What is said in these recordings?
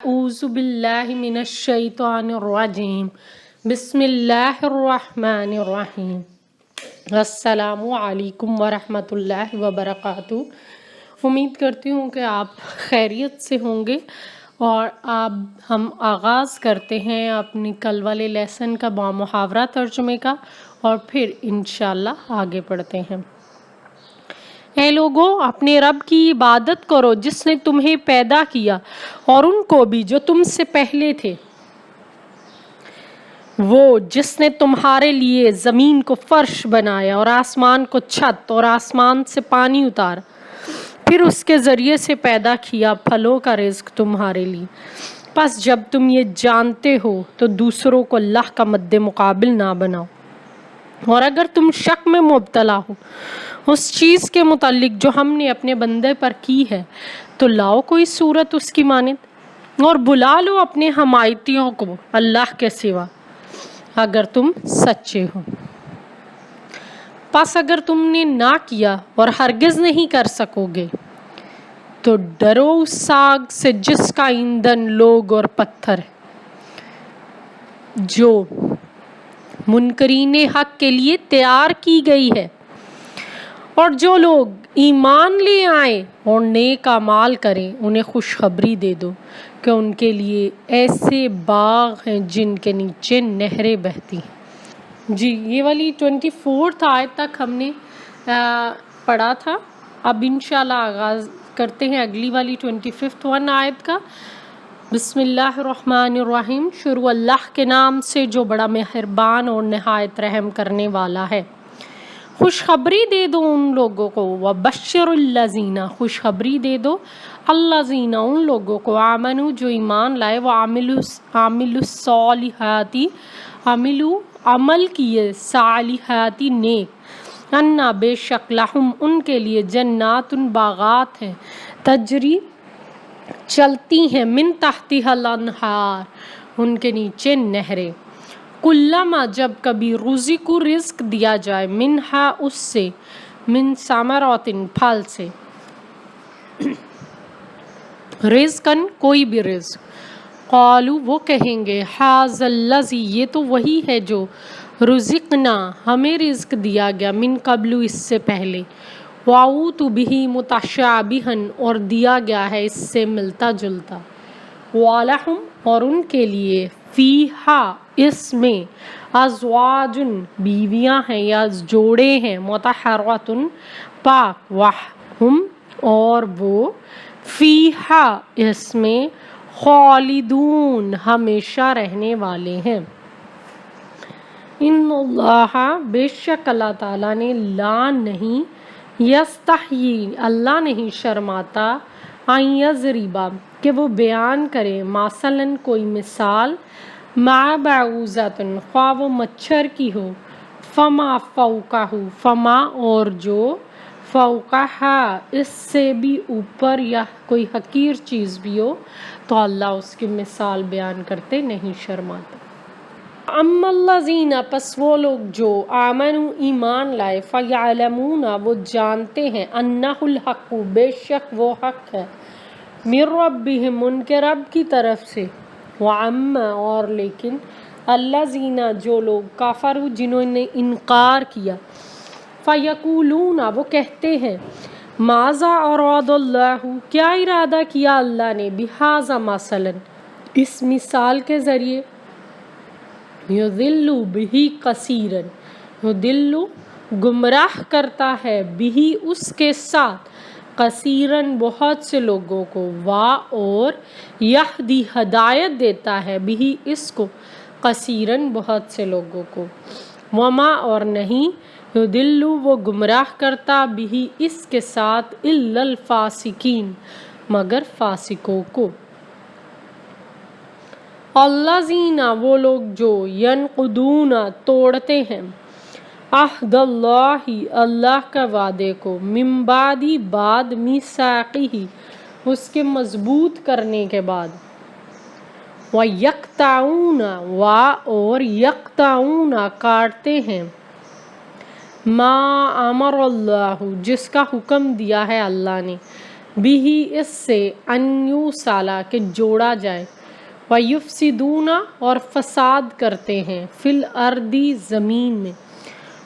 اعوذ باللہ من الشیطان الرجیم بسم اللہ الرحمن الرحیم السلام علیکم ورحمۃ اللہ وبرکاتہ۔ امید کرتی ہوں کہ آپ خیریت سے ہوں گے اور ہم آغاز کرتے ہیں اپنی کل والے لیسن کا محاورہ ترجمے کا اور پھر انشاءاللہ آگے پڑھتے ہیں۔ اے لوگو، اپنے رب کی عبادت کرو جس نے تمہیں پیدا کیا اور ان کو بھی جو تم سے پہلے تھے، وہ جس نے تمہارے لیے زمین کو فرش بنایا اور آسمان کو چھت اور آسمان سے پانی اتارا، پھر اس کے ذریعے سے پیدا کیا پھلوں کا رزق تمہارے لیے۔ پس جب تم یہ جانتے ہو تو دوسروں کو اللہ کا مد مقابل نہ بناؤ، اور اگر تم شک میں مبتلا ہو اس چیز کے متعلق جو ہم نے اپنے بندے پر کی ہے، تو لاؤ کوئی صورت اس کی مانند اور بلا لو اپنے حمایتیوں کو اللہ کے سوا، اگر تم سچے ہو۔ پس اگر تم نے نہ کیا اور ہرگز نہیں کر سکو گے تو ڈرو اس آگ سے جس کا ایندھن لوگ اور پتھر ہے، جو منکرین حق کے لیے تیار کی گئی ہے، اور جو لوگ ایمان لے آئیں اور نیک اعمال کریں انہیں خوشخبری دے دو کہ ان کے لیے ایسے باغ ہیں جن کے نیچے نہریں بہتی ہیں۔ جی، یہ والی 24 آیت تک ہم نے پڑھا تھا۔ اب انشاءاللہ آغاز کرتے ہیں اگلی والی 25 آیت کا۔ بسم اللہ الرحمن الرحیم، شروع اللہ کے نام سے جو بڑا مہربان اور نہایت رحم کرنے والا ہے۔ خوشخبری دے دو ان لوگوں کو، وبشر الذین، خوشخبری دے دو الذین ان لوگوں کو، آمنو جو ایمان لائے، وعملوا الصالحات، عمل کیے صالحاتی نیک، انا بے شک لہم ان کے لیے جنات باغات ہیں، تجری چلتی ہیں، من تحتها الانہار ان کے نیچے نہریں، کلما جب کبھی رزقوا رزق دیا جائے، منہا اس سے، من ثمرات پھل سے، رزقن کوئی بھی رزق، قالوا وہ کہیں گے، ھذا الذی یہ تو وہی ہے جو رزقنا ہمیں رزق دیا گیا، من قبل اس سے پہلے، وَأُوتُوا بِهِ مُتَشَابِهًا اور دیا گیا ہے اس سے ملتا جلتا، وَلَهُمْ اور ان کے لیے، فِيهَا اس میں، ازواج بیویاں ہیں یا جوڑے ہیں، مطہرۃ پاک، وہم اور وہ، فیہا اس میں، خالدون ہمیشہ رہنے والے ہیں۔ ان اللہ بے شک اللہ تعالیٰ نے، لا نہیں، یستحیی اللہ نہیں شرماتا، ان یضرب کہ وہ بیان کرے، مثلاً کوئی مثال، مع بعوضۃ خواہ وہ مچھر کی ہو، فما فوقہ فما اور جو، فوقہا اس سے بھی اوپر یا کوئی حقیر چیز بھی ہو، تو اللہ اس کی مثال بیان کرتے نہیں شرماتا۔ اما الذین پس وہ لوگ جو، آمنوا ایمان لائے، فیعلمون وہ جانتے ہیں، انہ الحق بے شک وہ حق ہے، من ربہم ان کے رب کی طرف سے، واما اور لیکن، الذین جو لوگ، کفروا جنہوں نے انکار کیا، فیقولون وہ کہتے ہیں، ماذا اراد اللہ کیا ارادہ کیا اللہ نے، بہذا مثلاً اس مثال کے ذریعے، یضل بہ کثیرا، یضل گمراہ کرتا ہے، بہ اس کے ساتھ، کثیرن بہت سے لوگوں کو، وا اور، یہدی ہدایت دیتا ہے، بہ اس کو، کثیرن بہت سے لوگوں کو، وما اور نہیں، یضل وہ گمراہ کرتا، بہ اس کے ساتھ، الا الفاسقین مگر فاسقوں کو۔ الذین وہ لوگ جو، ینقضون توڑتے ہیں، عہد اللہ اللہ کا وعدے کو، من بعد بعد، میثاقہ اس کے مضبوط کرنے کے بعد، وَيَقْطَعُونَ اور یقطعون کاٹتے ہیں، ما امر اللہ جس کا حکم دیا ہے اللہ نے، بھی اس سے ان یوصلا کہ جوڑا جائے، وَيُفْسِدُونَ اور فساد کرتے ہیں، فی الارض زمین میں،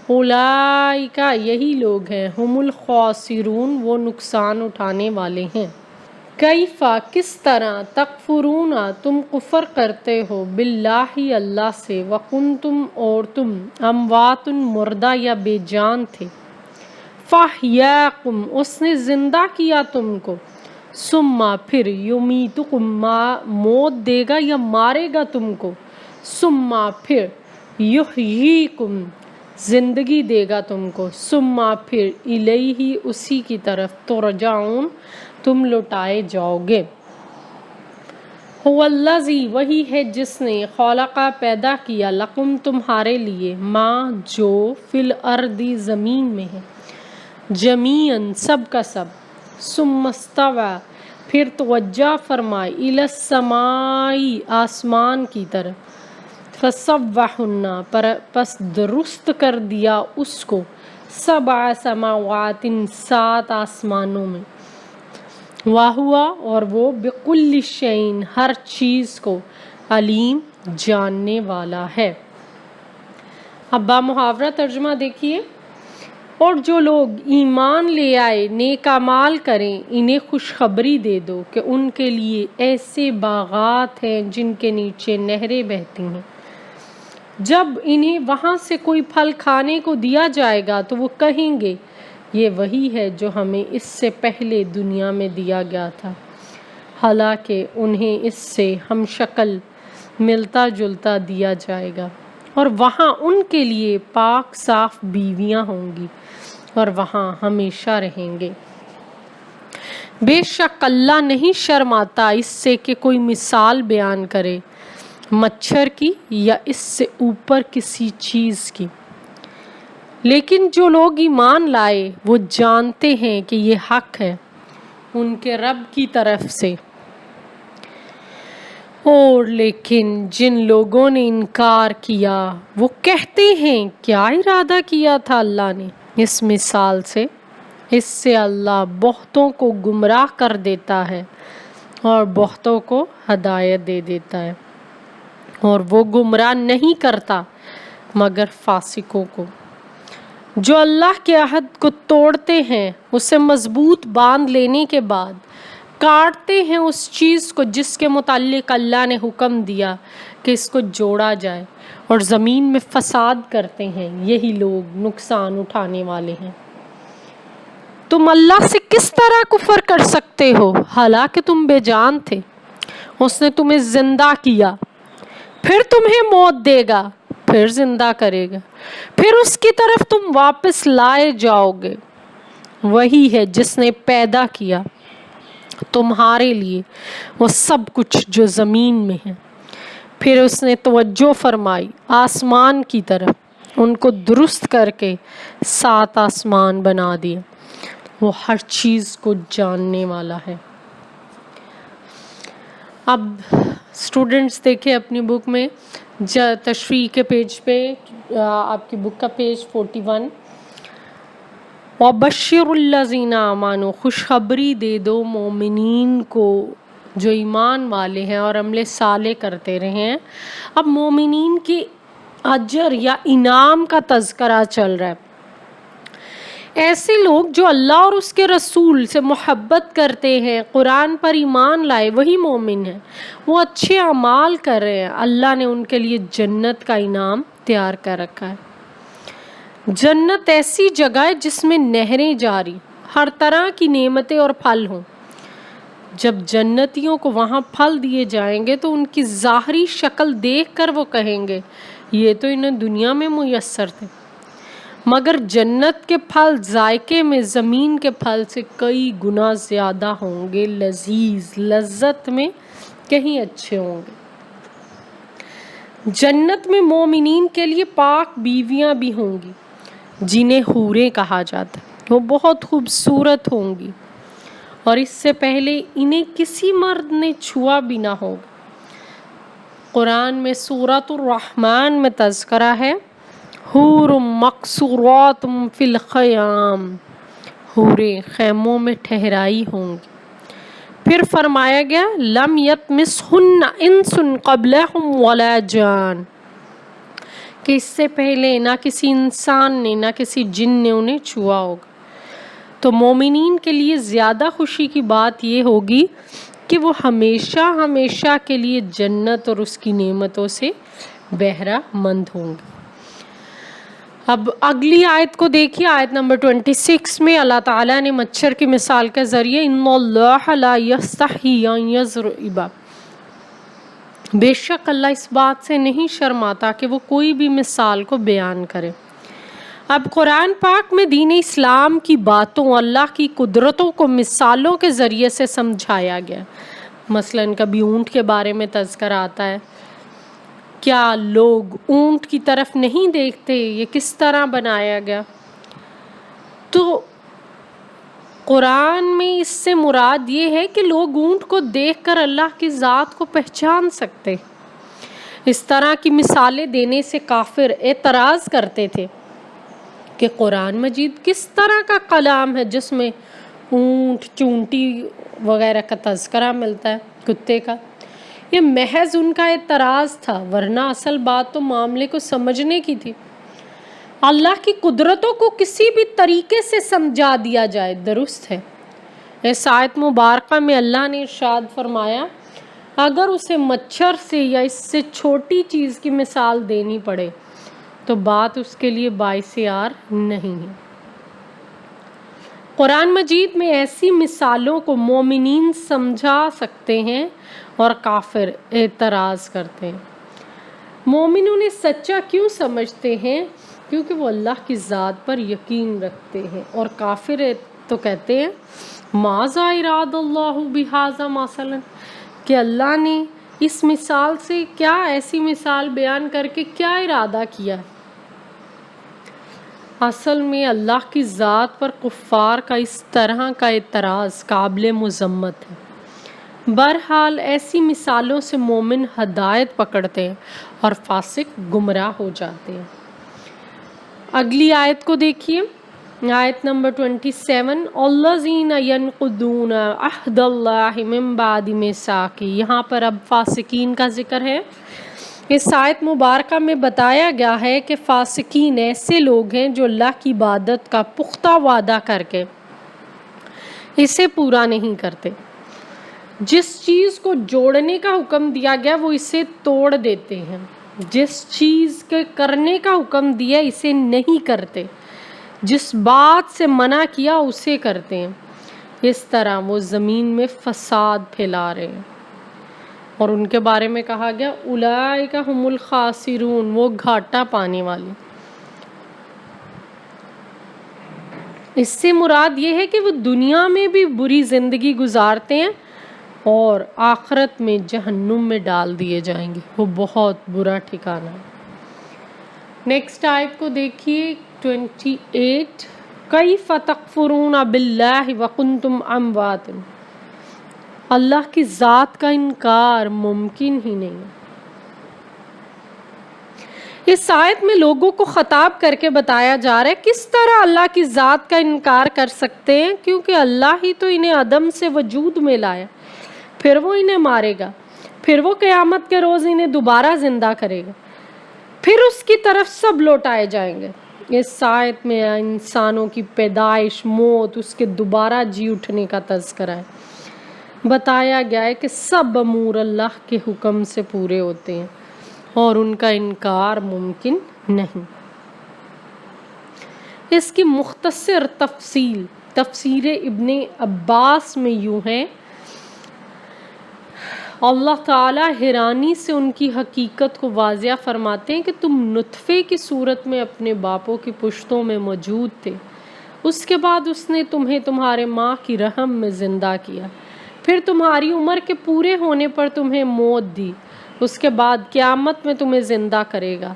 اولئک یہی لوگ ہیں، ہم الخاسرون وہ نقصان اٹھانے والے ہیں۔ کیفا کس طرح تکفرون تم کفر کرتے ہو، باللہ اللہ سے، وکنتم اور تم اموات مردہ یا بے جان تھے، فاحیاکم اس نے زندہ کیا تم کو، ثم پھر یمیتکم موت دے گا یا مارے گا تم کو، ثم پھر یحییکم زندگی دے گا تم کو، ثم پھر الیہ اسی کی طرف ترجعون تم لوٹائے جاؤ گے۔ هو الذی وہی ہے جس نے خلق پیدا کیا، لکم تمہارے لیے، ما جو فی الارض زمین میں ہے، جمیعاً سب کا سب، ثم استوی پھر توجہ فرمائے، الی السماء آسمان کی طرف، فسوہن پس درست کر دیا اس کو، سبع سماوات 7 آسمانوں میں، وَهُوَ اور وہ بِكُلِّ شَيْءٍ ہر چیز کو، علیم جاننے والا ہے۔ اب با محاورہ ترجمہ دیکھیے، اور جو لوگ ایمان لے آئے نیک اعمال کریں انہیں خوشخبری دے دو کہ ان کے لیے ایسے باغات ہیں جن کے نیچے نہریں بہتی ہیں، جب انہیں وہاں سے کوئی پھل کھانے کو دیا جائے گا تو وہ کہیں گے یہ وہی ہے جو ہمیں اس سے پہلے دنیا میں دیا گیا تھا، حالانکہ انہیں اس سے ہم شکل ملتا جلتا دیا جائے گا، اور وہاں ان کے لیے پاک صاف بیویاں ہوں گی اور وہاں ہمیشہ رہیں گے۔ بے شک اللہ نہیں شرماتا اس سے کہ کوئی مثال بیان کرے، مچھر کی یا اس سے اوپر کسی چیز کی، لیکن جو لوگ ایمان لائے وہ جانتے ہیں کہ یہ حق ہے ان کے رب کی طرف سے، اور لیکن جن لوگوں نے انکار کیا وہ کہتے ہیں کیا ارادہ کیا تھا اللہ نے اس مثال سے، اس سے اللہ بہتوں کو گمراہ کر دیتا ہے اور بہتوں کو ہدایت دے دیتا ہے، اور وہ گمراہ نہیں کرتا مگر فاسقوں کو۔ جو اللہ کے عہد کو توڑتے ہیں اسے مضبوط باندھ لینے کے بعد کاٹتے ہیں اس چیز کو جس کے متعلق اللہ نے حکم دیا کہ اس کو جوڑا جائے، اور زمین میں فساد کرتے ہیں، یہی لوگ نقصان اٹھانے والے ہیں۔ تم اللہ سے کس طرح کفر کر سکتے ہو حالانکہ تم بے جان تھے، اس نے تمہیں زندہ کیا، پھر تمہیں موت دے گا، پھر زندہ کرے گا، پھر اس کی طرف تم واپس لائے جاؤ گے۔ وہی ہے جس نے پیدا کیا تمہارے لیے وہ سب کچھ جو زمین میں ہے، پھر اس نے توجہ فرمائی آسمان کی طرف، ان کو درست کر کے 7 آسمان بنا دیا، وہ ہر چیز کو جاننے والا ہے۔ اب اسٹوڈنٹس دیکھیں اپنی بک میں تشریح کے پیج پہ، آپ کی بک کا پیج 41، وَبَشِّرُ الَّذِينَ آمَنُوا خوشخبری دے دو مومنین کو جو ایمان والے ہیں اور عمل صالح کرتے رہے ہیں۔ اب مومنین کی اجر یا انعام کا تذکرہ چل رہا ہے۔ ایسے لوگ جو اللہ اور اس کے رسول سے محبت کرتے ہیں، قرآن پر ایمان لائے، وہی مومن ہیں، وہ اچھے اعمال کر رہے ہیں، اللہ نے ان کے لیے جنت کا انعام تیار کر رکھا ہے۔ جنت ایسی جگہ ہے جس میں نہریں جاری، ہر طرح کی نعمتیں اور پھل ہوں۔ جب جنتیوں کو وہاں پھل دیے جائیں گے تو ان کی ظاہری شکل دیکھ کر وہ کہیں گے یہ تو انہیں دنیا میں میسر تھے، مگر جنت کے پھل ذائقے میں زمین کے پھل سے کئی گنا زیادہ ہوں گے، لذیذ، لذت میں کہیں اچھے ہوں گے۔ جنت میں مومنین کے لیے پاک بیویاں بھی ہوں گی جنہیں حوریں کہا جاتا ہے، وہ بہت خوبصورت ہوں گی اور اس سے پہلے انہیں کسی مرد نے چھوا بھی نہ ہوگا۔ قرآن میں سورۃ الرحمن میں تذکرہ ہے، حور مقصورات فی الخیام، حوریں خیموں میں ٹھہرائی ہوں گی۔ پھر فرمایا گیا لم یطمثہن انس قبلہم ولا جان، کہ اس سے پہلے نہ کسی انسان نے نہ کسی جن نے انہیں چھوا ہوگا۔ تو مومنین کے لیے زیادہ خوشی کی بات یہ ہوگی کہ وہ ہمیشہ ہمیشہ کے لیے جنت اور اس کی نعمتوں سے بہرہ مند ہوں گے۔ اب اگلی آیت کو دیکھیے، آیت نمبر 26 میں اللہ تعالیٰ نے مچھر کی مثال کے ذریعے ان اللہ لا یستحی ان یضرب، بے شک اللہ اس بات سے نہیں شرماتا کہ وہ کوئی بھی مثال کو بیان کرے۔ اب قرآن پاک میں دین اسلام کی باتوں، اللہ کی قدرتوں کو مثالوں کے ذریعے سے سمجھایا گیا۔ مثلاً کبھی اونٹ کے بارے میں تذکرہ آتا ہے، کیا لوگ اونٹ کی طرف نہیں دیکھتے، یہ کس طرح بنایا گیا؟ تو قرآن میں اس سے مراد یہ ہے کہ لوگ اونٹ کو دیکھ کر اللہ کی ذات کو پہچان سکتے۔ اس طرح کی مثالیں دینے سے کافر اعتراض کرتے تھے کہ قرآن مجید کس طرح کا کلام ہے جس میں اونٹ، چونٹی وغیرہ کا تذکرہ ملتا ہے، کتے کا۔ یہ محض ان کا اعتراض تھا، ورنہ اصل بات تو معاملے کو سمجھنے کی تھی۔ اللہ کی قدرتوں کو کسی بھی طریقے سے سمجھا دیا جائے درست ہے۔ اس آیت مبارکہ میں اللہ نے ارشاد فرمایا اگر اسے مچھر سے یا اس سے چھوٹی چیز کی مثال دینی پڑے تو بات اس کے لیے باعث عار نہیں ہے۔ قرآن مجید میں ایسی مثالوں کو مومنین سمجھا سکتے ہیں اور کافر اعتراض کرتے ہیں۔ مومن انہیں سچا کیوں سمجھتے ہیں؟ کیونکہ وہ اللہ کی ذات پر یقین رکھتے ہیں، اور کافر تو کہتے ہیں ماذا اراد اللہ بہذا مثلا، کہ اللہ نے اس مثال سے کیا، ایسی مثال بیان کر کے کیا ارادہ کیا ہے۔ اصل میں اللہ کی ذات پر کفار کا اس طرح کا اعتراض قابل مذمت ہے۔ بہرحال ایسی مثالوں سے مومن ہدایت پکڑتے ہیں اور فاسق گمراہ ہو جاتے ہیں۔ اگلی آیت کو دیکھیے، آیت نمبر 27 الذین ینقضون عہد اللہ من بعد میثاقہ، یہاں پر اب فاسقین کا ذکر ہے۔ اس آیت مبارکہ میں بتایا گیا ہے کہ فاسقین ایسے لوگ ہیں جو اللہ کی عبادت کا پختہ وعدہ کر کے اسے پورا نہیں کرتے۔ جس چیز کو جوڑنے کا حکم دیا گیا وہ اسے توڑ دیتے ہیں، جس چیز کے کرنے کا حکم دیا اسے نہیں کرتے، جس بات سے منع کیا اسے کرتے ہیں۔ اس طرح وہ زمین میں فساد پھیلا رہے ہیں، اور ان کے بارے میں کہا گیا اولئک هم الخاسرون، وہ گھاٹا پانے والے۔ اس سے مراد یہ ہے کہ وہ دنیا میں بھی بری زندگی گزارتے ہیں اور آخرت میں جہنم میں ڈال دیے جائیں گے، وہ بہت برا ٹھکانہ ہے۔ نیکسٹ آیت کو دیکھیے 28 کیف تکفرون باللہ وکنتم اموات، اللہ کی ذات کا انکار ممکن ہی نہیں ہے۔ اس آیت میں لوگوں کو خطاب کر کے بتایا جا رہا ہے کس طرح اللہ کی ذات کا انکار کر سکتے ہیں، کیونکہ اللہ ہی تو انہیں عدم سے وجود میں لایا، پھر وہ انہیں مارے گا، پھر وہ قیامت کے روز انہیں دوبارہ زندہ کرے گا، پھر اس کی طرف سب لوٹائے جائیں گے۔ اس آیت میں انسانوں کی پیدائش، موت، اس کے دوبارہ جی اٹھنے کا تذکرہ ہے۔ بتایا گیا ہے کہ سب امور اللہ کے حکم سے پورے ہوتے ہیں اور ان کا انکار ممکن نہیں۔ اس کی مختصر تفصیل تفسیر ابن عباس میں یوں ہے، اللہ تعالیٰ حیرانی سے ان کی حقیقت کو واضح فرماتے ہیں کہ تم نطفے کی صورت میں اپنے باپوں کی پشتوں میں موجود تھے، اس کے بعد اس نے تمہیں تمہارے ماں کی رحم میں زندہ کیا، پھر تمہاری عمر کے پورے ہونے پر تمہیں موت دی، اس کے بعد قیامت میں تمہیں زندہ کرے گا،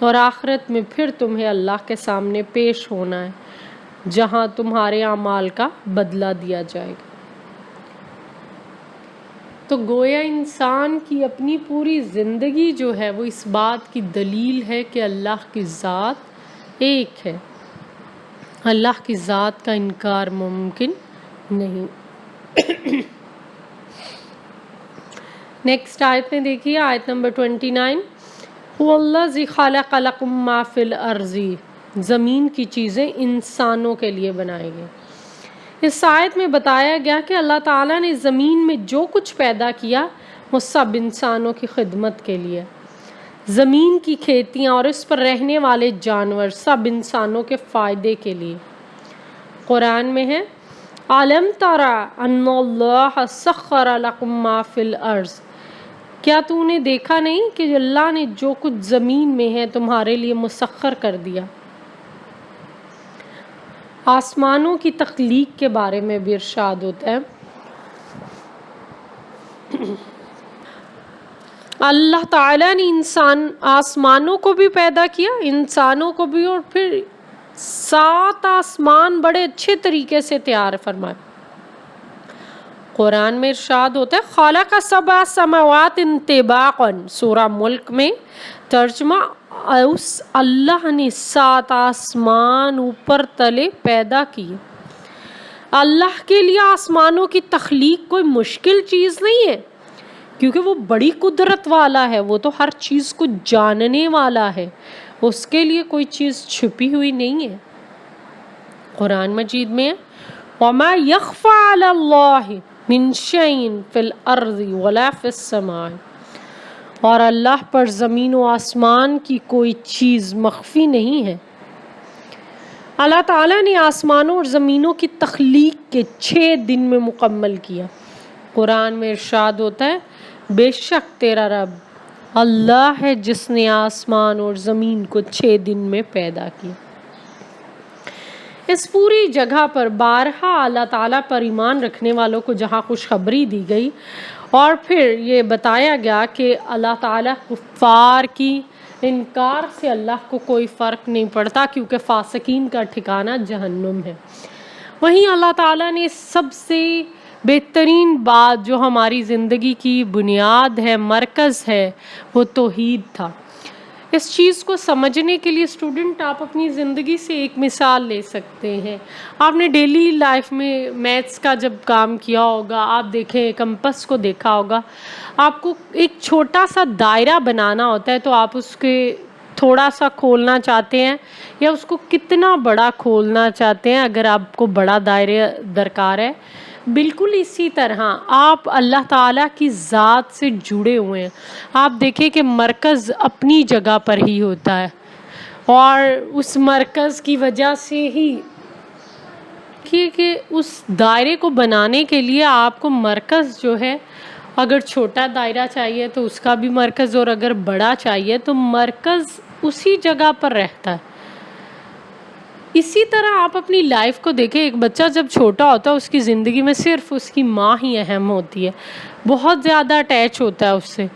اور آخرت میں پھر تمہیں اللہ کے سامنے پیش ہونا ہے جہاں تمہارے اعمال کا بدلہ دیا جائے گا۔ تو گویا انسان کی اپنی پوری زندگی جو ہے وہ اس بات کی دلیل ہے کہ اللہ کی ذات ایک ہے، اللہ کی ذات کا انکار ممکن نہیں۔ نیکسٹ آیت میں دیکھیے، آیت نمبر 29، وَالَّذِي خَلَقَ لَكُم مَّا فِي الْأَرْضِ، زمین کی چیزیں انسانوں کے لیے بنائی گئی۔ اس آیت میں بتایا گیا کہ اللہ تعالیٰ نے زمین میں جو کچھ پیدا کیا وہ سب انسانوں کی خدمت کے لیے، زمین کی کھیتیاں اور اس پر رہنے والے جانور سب انسانوں کے فائدے کے لیے۔ قرآن میں ہے، عَلَمْ تَرَ أَنَّ اللَّهَ سَخَّرَ لَكُم مَّا فِي الْأَرْضِ، کیا تو نے دیکھا نہیں کہ اللہ نے جو کچھ زمین میں ہے تمہارے لیے مسخر کر دیا۔ آسمانوں کی تخلیق کے بارے میں بھی ارشاد ہوتا ہے، اللہ تعالیٰ نے آسمانوں کو بھی پیدا کیا، انسانوں کو بھی، اور پھر 7 آسمان بڑے اچھے طریقے سے تیار فرمائے۔ قرآن میں ارشاد ہوتا ہے، خالق 7 سماوات طباقا، سورہ ملک میں ترجمہ، اس اللہ نے 7 آسمان اوپر تلے پیدا کیے۔ اللہ کے لیے آسمانوں کی تخلیق کوئی مشکل چیز نہیں ہے، کیونکہ وہ بڑی قدرت والا ہے، وہ تو ہر چیز کو جاننے والا ہے، اس کے لیے کوئی چیز چھپی ہوئی نہیں ہے۔ قرآن مجید میں وَمَا يَخْفَى عَلَى اللَّهِ مِن شَيْءٍ فِي الْأَرْضِ وَلَا فِي السَّمَاءِ، اور اللہ پر زمین و آسمان کی کوئی چیز مخفی نہیں ہے۔ اللہ تعالیٰ نے آسمانوں اور زمینوں کی تخلیق کے 6 دن میں مکمل کیا۔ قرآن میں ارشاد ہوتا ہے، بے شک تیرا رب اللہ ہے جس نے آسمان اور زمین کو 6 دن میں پیدا کیا۔ اس پوری جگہ پر بارہا اللہ تعالیٰ پر ایمان رکھنے والوں کو جہاں خوشخبری دی گئی، اور پھر یہ بتایا گیا کہ اللہ تعالیٰ کفار کی انکار سے اللہ کو کوئی فرق نہیں پڑتا، کیونکہ فاسقین کا ٹھکانہ جہنم ہے۔ وہیں اللہ تعالیٰ نے سب سے بہترین بات جو ہماری زندگی کی بنیاد ہے، مرکز ہے، وہ توحید تھا۔ اس چیز کو سمجھنے کے لیے اسٹوڈنٹ آپ اپنی زندگی سے ایک مثال لے سکتے ہیں۔ آپ نے ڈیلی لائف میں میتھس کا جب کام کیا ہوگا، آپ دیکھیں کمپس کو دیکھا ہوگا، آپ کو ایک چھوٹا سا دائرہ بنانا ہوتا ہے تو آپ اس کے تھوڑا سا کھولنا چاہتے ہیں یا اس کو کتنا بڑا کھولنا چاہتے ہیں اگر آپ کو بڑا دائرہ درکار ہے۔ بالکل اسی طرح آپ اللہ تعالیٰ کی ذات سے جڑے ہوئے ہیں۔ آپ دیکھیں کہ مرکز اپنی جگہ پر ہی ہوتا ہے، اور اس مرکز کی وجہ سے ہی کہ اس دائرے کو بنانے کے لیے آپ کو مرکز جو ہے، اگر چھوٹا دائرہ چاہیے تو اس کا بھی مرکز، اور اگر بڑا چاہیے تو مرکز اسی جگہ پر رہتا ہے۔ اسی طرح آپ اپنی لائف کو دیکھیں، ایک بچہ جب چھوٹا ہوتا ہے اس کی زندگی میں صرف اس کی ماں ہی اہم ہوتی ہے، بہت زیادہ اٹیچ ہوتا ہے اس سے،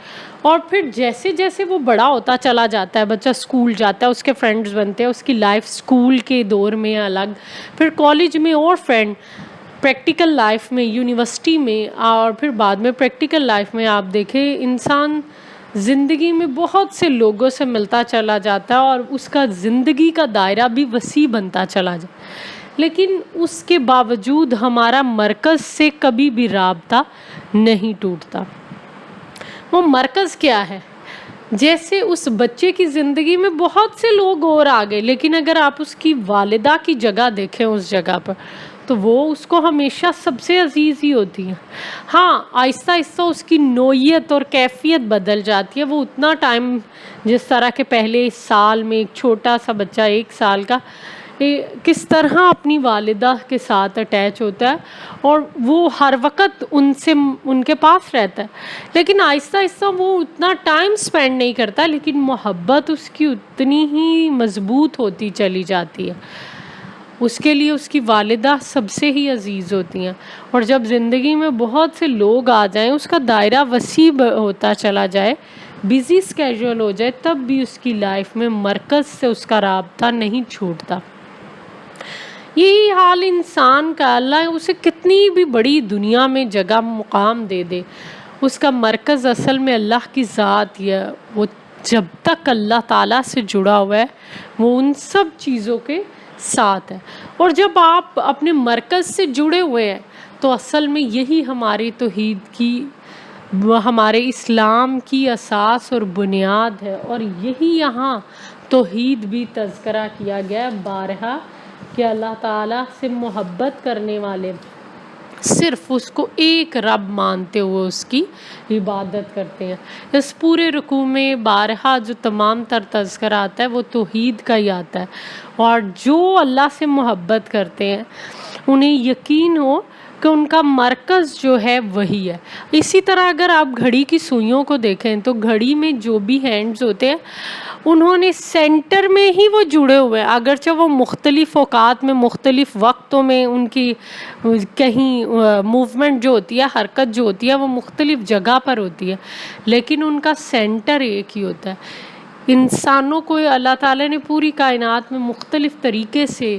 اور پھر جیسے جیسے وہ بڑا ہوتا چلا جاتا ہے، بچہ اسکول جاتا ہے، اس کے فرینڈز بنتے ہیں، اس کی لائف اسکول کے دور میں الگ، پھر کالج میں اور فرینڈ، پریکٹیکل لائف میں، یونیورسٹی میں، اور پھر بعد میں پریکٹیکل لائف میں آپ دیکھیں انسان زندگی میں بہت سے لوگوں سے ملتا چلا جاتا ہے، اور اس کا زندگی کا دائرہ بھی وسیع بنتا چلا جاتا، لیکن اس کے باوجود ہمارا مرکز سے کبھی بھی رابطہ نہیں ٹوٹتا۔ وہ مرکز کیا ہے؟ جیسے اس بچے کی زندگی میں بہت سے لوگ اور آ گئے، لیکن اگر آپ اس کی والدہ کی جگہ دیکھیں اس جگہ پر، تو وہ اس کو ہمیشہ سب سے عزیز ہی ہوتی ہیں۔ ہاں، آہستہ آہستہ اس کی نوعیت اور کیفیت بدل جاتی ہے، وہ اتنا ٹائم جس طرح کے پہلے سال میں ایک چھوٹا سا بچہ 1 سال کا کس طرح اپنی والدہ کے ساتھ اٹیچ ہوتا ہے اور وہ ہر وقت ان کے پاس رہتا ہے، لیکن آہستہ آہستہ وہ اتنا ٹائم سپینڈ نہیں کرتا، لیکن محبت اس کی اتنی ہی مضبوط ہوتی چلی جاتی ہے۔ اس کے لیے اس کی والدہ سب سے ہی عزیز ہوتی ہیں، اور جب زندگی میں بہت سے لوگ آ جائیں، اس کا دائرہ وسیع ہوتا چلا جائے، بیزی اسکیجول ہو جائے، تب بھی اس کی لائف میں مرکز سے اس کا رابطہ نہیں چھوٹتا۔ یہی حال انسان کا، اللہ اسے کتنی بھی بڑی دنیا میں جگہ مقام دے دے، اس کا مرکز اصل میں اللہ کی ذات ہے۔ وہ جب تک اللہ تعالیٰ سے جڑا ہوا ہے وہ ان سب چیزوں کے ساتھ ہے، اور جب آپ اپنے مرکز سے جڑے ہوئے ہیں تو اصل میں یہی ہماری توحید کی وہ ہمارے اسلام کی اساس اور بنیاد ہے، اور یہی یہاں توحید بھی تذکرہ کیا گیا بارہا کہ اللہ تعالیٰ سے محبت کرنے والے صرف اس کو ایک رب مانتے ہوئے اس کی عبادت کرتے ہیں۔ اس پورے رکوع میں بارہا جو تمام تر تذکرہ آتا ہے وہ توحید کا ہی آتا ہے، اور جو اللہ سے محبت کرتے ہیں انہیں یقین ہو کہ ان کا مرکز جو ہے وہی ہے۔ اسی طرح اگر آپ گھڑی کی سوئیوں کو دیکھیں تو گھڑی میں جو بھی ہینڈز ہوتے ہیں انہوں نے سینٹر میں ہی وہ جڑے ہوئے ہیں، اگرچہ وہ مختلف اوقات میں مختلف وقتوں میں ان کی کہیں موومنٹ جو ہوتی ہے، حرکت جو ہوتی ہے وہ مختلف جگہ پر ہوتی ہے، لیکن ان کا سینٹر ایک ہی ہوتا ہے۔ انسانوں کو اللہ تعالیٰ نے پوری کائنات میں مختلف طریقے سے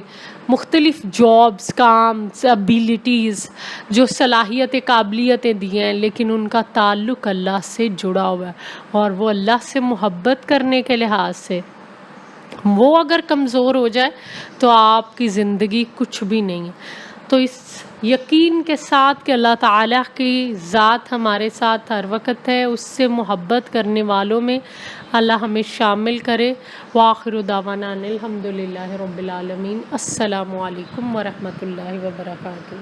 مختلف جابز، کامز، ابیلٹیز، جو صلاحیتیں، قابلیتیں دی ہیں، لیکن ان کا تعلق اللہ سے جڑا ہوا ہے، اور وہ اللہ سے محبت کرنے کے لحاظ سے وہ اگر کمزور ہو جائے تو آپ کی زندگی کچھ بھی نہیں ہے۔ تو اس یقین کے ساتھ کہ اللہ تعالیٰ کی ذات ہمارے ساتھ ہر وقت ہے، اس سے محبت کرنے والوں میں اللہ ہمیں شامل کرے۔ وآخر دعوانا ان الحمد للہ رب العالمین۔ السلام علیکم ورحمۃ اللہ وبرکاتہ۔